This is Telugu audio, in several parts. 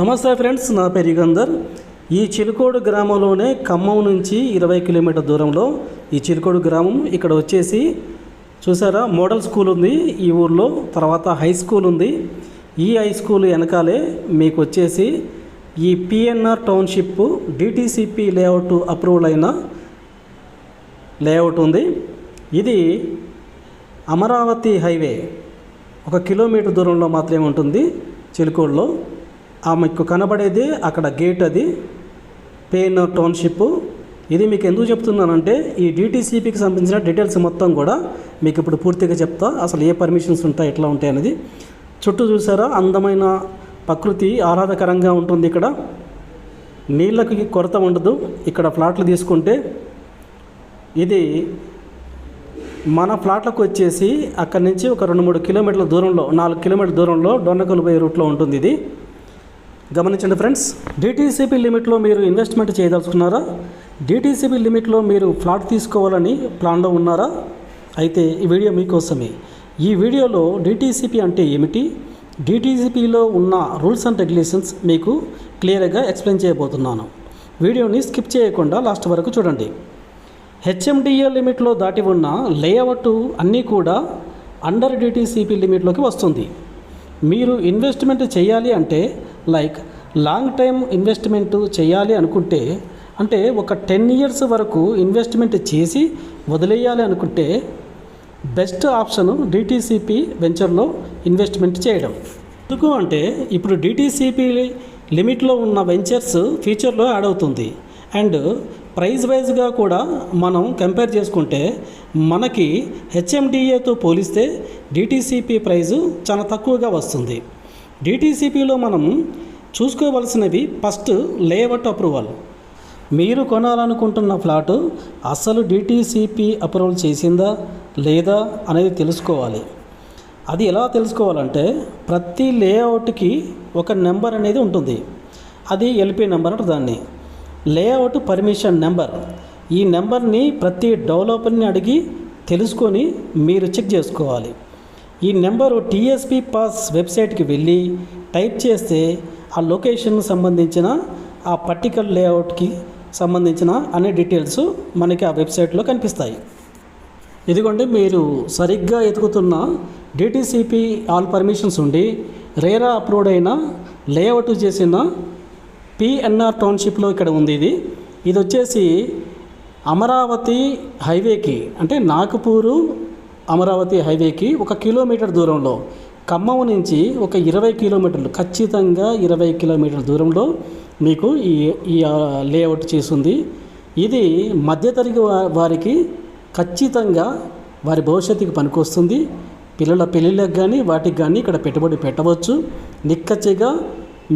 నమస్తే ఫ్రెండ్స్, నా పేరు యుగంధర్. ఈ చిలుకోడు గ్రామంలోనే ఖమ్మం నుంచి 20 కిలోమీటర్ దూరంలో ఈ చిలుకోడు గ్రామం. ఇక్కడ వచ్చేసి చూసారా, మోడల్ స్కూల్ ఉంది ఈ ఊర్లో. తర్వాత హై స్కూల్ ఉంది. ఈ హై స్కూల్ వెనకాలే మీకు వచ్చేసి ఈ PNR township DTCP layout approval అయిన లేఅవుట్ ఉంది. ఇది అమరావతి హైవే 1 కిలోమీటర్ దూరంలో మాత్రమే ఉంటుంది చిలుకోడులో. మీకు కనబడేది అక్కడ గేట్, అది పిఎన్ఆర్ టౌన్షిప్. ఇది మీకు ఎందుకు చెప్తున్నానంటే ఈ డిటిసిపికి సంబంధించిన డీటెయిల్స్ మొత్తం కూడా మీకు ఇప్పుడు పూర్తిగా చెప్తా. అసలు ఏ పర్మిషన్స్ ఉంటాయి, ఎట్లా ఉంటాయి అనేది. చుట్టూ చూసారా, అందమైన ప్రకృతి ఆహ్లాదకరంగా ఉంటుంది. ఇక్కడ నీళ్ళకి కొరత ఉండదు. ఇక్కడ ఫ్లాట్లు తీసుకుంటే ఇది మన ఫ్లాట్లకు వచ్చేసి అక్కడి నుంచి ఒక 2-3 కిలోమీటర్ల దూరంలో, 4 కిలోమీటర్ల దూరంలో డొన్నకలు పోయే రూట్లో ఉంటుంది ఇది. గమనించండి ఫ్రెండ్స్, డిటిసిపి లిమిట్లో మీరు ఇన్వెస్ట్మెంట్ చేయదలుచుకున్నారా? డిటిసిపి లిమిట్లో మీరు ఫ్లాట్ తీసుకోవాలని ప్లాన్లో ఉన్నారా? అయితే ఈ వీడియో మీకోసమే. ఈ వీడియోలో డిటిసిపి అంటే ఏమిటి, డిటిసిపిలో ఉన్న రూల్స్ అండ్ రెగ్యులేషన్స్ మీకు క్లియర్గా ఎక్స్ప్లెయిన్ చేయబోతున్నాను. వీడియోని స్కిప్ చేయకుండా లాస్ట్ వరకు చూడండి. హెచ్ఎండిఏ లిమిట్లో దాటి ఉన్న లేఅవుట్ అన్నీ కూడా అండర్ డిటిసిపి లిమిట్లోకి వస్తుంది. మీరు ఇన్వెస్ట్మెంట్ చేయాలి అంటే, లైక్ లాంగ్ టైం ఇన్వెస్ట్మెంట్ చేయాలి అనుకుంటే, అంటే ఒక 10 ఇయర్స్ వరకు ఇన్వెస్ట్మెంట్ చేసి వదిలేయాలి అనుకుంటే బెస్ట్ ఆప్షన్ డిటిసిపి వెంచర్లో ఇన్వెస్ట్మెంట్ చేయడం. ఎందుకు అంటే ఇప్పుడు డిటిసిపి లిమిట్లో ఉన్న వెంచర్స్ ఫ్యూచర్లో యాడ్ అవుతుంది. అండ్ ప్రైస్ వైజ్గా కూడా మనం కంపేర్ చేసుకుంటే మనకి హెచ్ఎండిఏతో పోలిస్తే డిటిసిపి ప్రైజు చాలా తక్కువగా వస్తుంది. డిటిసిపిలో మనం చూసుకోవలసినవి ఫస్ట్ లేఅవుట్ అప్రూవల్. మీరు కొనాలనుకుంటున్న ఫ్లాటు అసలు డిటిసిపి అప్రూవల్ చేసిందా లేదా అనేది తెలుసుకోవాలి. అది ఎలా తెలుసుకోవాలంటే, ప్రతి లేఅవుట్కి ఒక నెంబర్ అనేది ఉంటుంది. అది ఎల్పి నెంబర్ అంటారు దాన్ని, లేఅవుట్ పర్మిషన్ నెంబర్. ఈ నెంబర్ని ప్రతి డెవలపర్ని అడిగి తెలుసుకొని మీరు చెక్ చేసుకోవాలి. ఈ నెంబరు టీఎస్పీ పాస్ వెబ్సైట్కి వెళ్ళి టైప్ చేస్తే ఆ లొకేషన్ సంబంధించిన, ఆ పర్టికులర్ లేఅవుట్కి సంబంధించిన అన్ని డీటెయిల్స్ మనకి ఆ వెబ్సైట్లో కనిపిస్తాయి. ఇదిగోండి, మీరు సరిగ్గా ఎతుకుతున్న డిటిసిపి ఆల్ పర్మిషన్స్ ఉండి రేరా అప్రూవ్డ్ అయిన లేఅవుట్ చేసిన పిఎన్ఆర్ టౌన్షిప్లో ఇక్కడ ఉంది. ఇది వచ్చేసి అమరావతి హైవేకి, అంటే నాగపూరు అమరావతి హైవేకి 1 కిలోమీటర్ దూరంలో, ఖమ్మం నుంచి ఒక 20 కిలోమీటర్లు, ఖచ్చితంగా 20 కిలోమీటర్ల దూరంలో మీకు ఈ లేఅవుట్ చేసింది. ఇది మధ్యతరగతి వారికి ఖచ్చితంగా వారి భవిష్యత్తుకి పనికొస్తుంది. పిల్లల పెళ్ళిళ్ళకి కానీ వాటికి కానీ ఇక్కడ పెట్టుబడి పెట్టవచ్చు. నిక్కచ్చిగా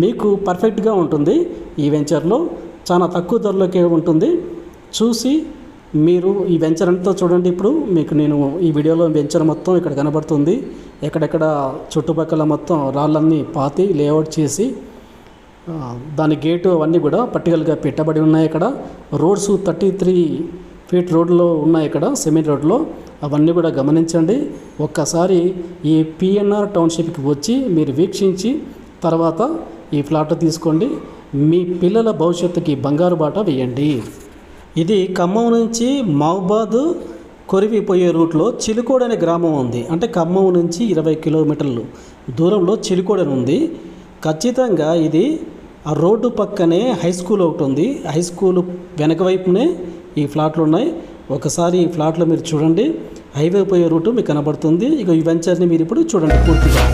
మీకు పర్ఫెక్ట్గా ఉంటుంది. ఈ వెంచర్లో చాలా తక్కువ ధరలోకే ఉంటుంది. చూసి మీరు ఈ వెంచర్ అంతా చూడండి. ఇప్పుడు మీకు నేను ఈ వీడియోలో వెంచర్ మొత్తం ఇక్కడ కనబడుతుంది. ఎక్కడెక్కడ చుట్టుపక్కల మొత్తం రాళ్ళన్నీ పాతి లేఅవుట్ చేసి దాని గేటు అవన్నీ కూడా పర్టికులర్గా పెట్టబడి ఉన్నాయి. ఇక్కడ రోడ్స్ 33 ఫీట్ రోడ్లో ఉన్నాయి, ఇక్కడ సిమెంట్ రోడ్లో. అవన్నీ కూడా గమనించండి. ఒక్కసారి ఈ పిఎన్ఆర్ టౌన్షిప్కి వచ్చి మీరు వీక్షించి తర్వాత ఈ ఫ్లాట్ తీసుకోండి. మీ పిల్లల భవిష్యత్తుకి బంగారు బాట వేయండి. ఇది ఖమ్మం నుంచి మహబాద్ కొరివిపోయే రూట్లో చిలుకోడు అనే గ్రామం ఉంది. అంటే ఖమ్మం నుంచి 20 కిలోమీటర్లు దూరంలో చిలుకోడు ఉంది. ఖచ్చితంగా ఇది ఆ రోడ్డు పక్కనే హై స్కూల్ ఒకటి ఉంది. హై స్కూల్ వెనక వైపునే ఈ ఫ్లాట్లు ఉన్నాయి. ఒకసారి ఈ ఫ్లాట్లో మీరు చూడండి, హైవే పోయే రూటు మీకు కనబడుతుంది. ఇక ఈ వెంచర్ని మీరు ఇప్పుడు చూడండి పూర్తిగా.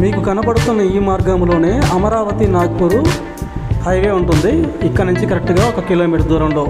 మీకు కనబడుతున్న ఈ మార్గంలోనే అమరావతి నాగ్పూర్ హైవే ఉంటుంది. ఇక్కడ నుంచి కరెక్ట్గా 1 కిలోమీటర్ దూరంలో.